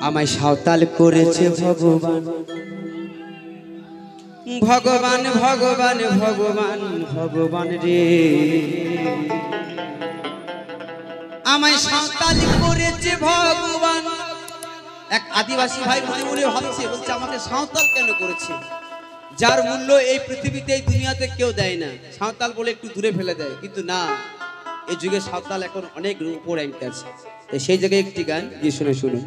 আমায় সাঁওতাল করেছে ভগবান ভগবান ভগবান ভগবান ভগবান রে আমায় সাঁওতাল করেছে ভগবান। এক আদিবাসী ভাই মনে মনে ভাবছে, বলছে আমাকে সাঁওতাল কেন করেছে, যার মূল্য এই পৃথিবীতে এই দুনিয়াতে কেউ দেয় না। সাঁওতাল বলে একটু দূরে ফেলে দেয়, কিন্তু না, এই যুগে সাঁওতাল এখন অনেক উপর র্যাঙ্ক আছে। সেই জায়গায় একটি গান গিয়ে শুনে শুনুন।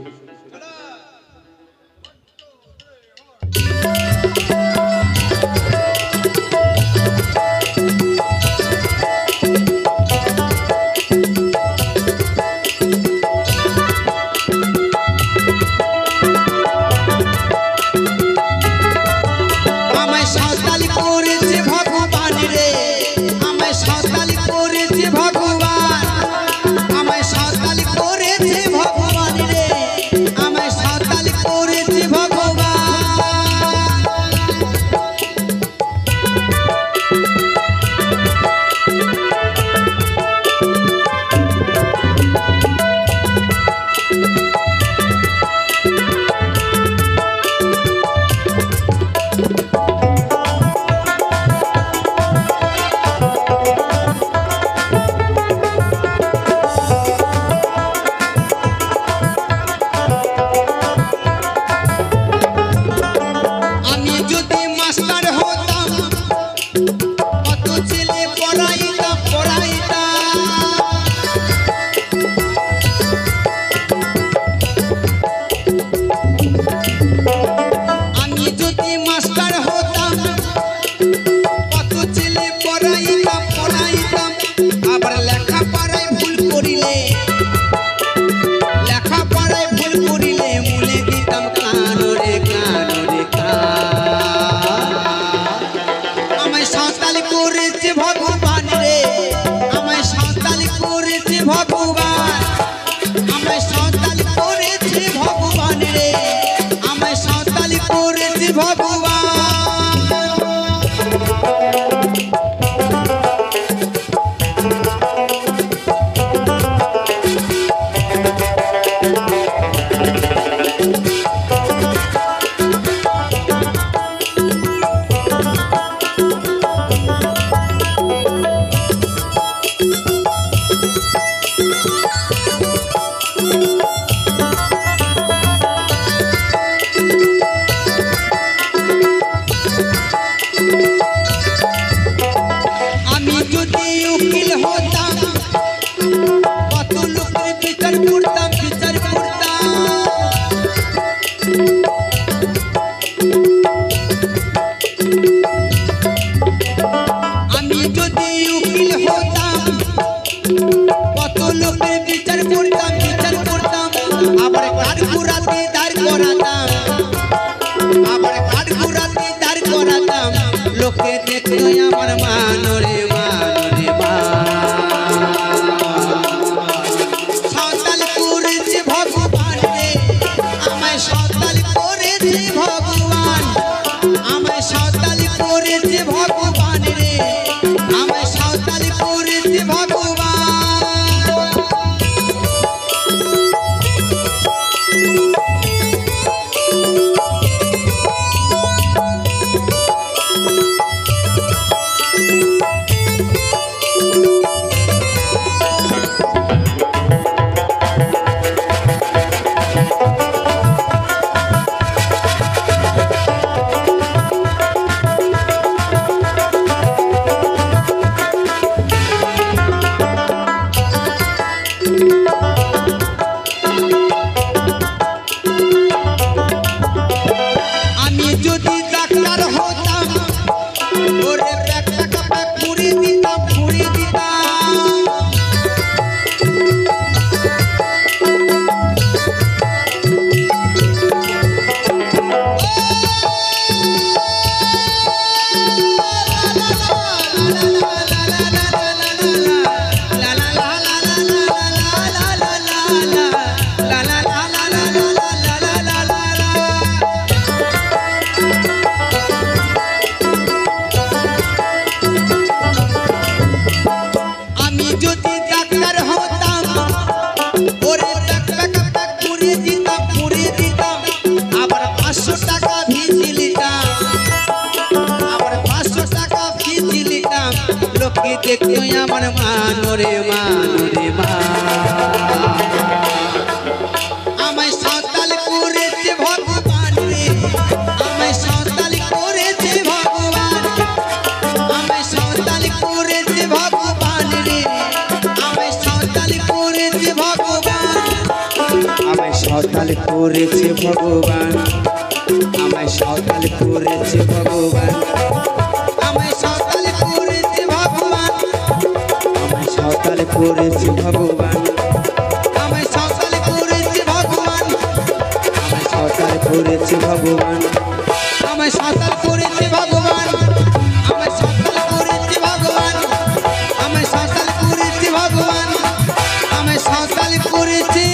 একটু আমার মানরে মানরে মা আমায় সাঁওতাল করেছে ভগবান রে আমায় সাঁওতাল করেছে ভগবান আমায় সাঁওতাল করেছে ভগবান রে আমায় সাঁওতাল করেছে ভগবান আমায় সাঁওতাল করেছে ভগবান আমায় সাঁওতাল করেছে ভগবান আমায় সাঁওতাল করেছে ভগবান আমায় সাঁওতাল করেছে ভগবান আমায় সাঁওতাল করেছে ভগবান আমায় সাঁওতাল করেছে ভগবান আমায় সাঁওতাল করেছে ভগবান আমায় সাঁওতাল করেছে ভগবান আমায় সাঁওতাল করেছে ভগবান আমায় সাঁওতাল করেছে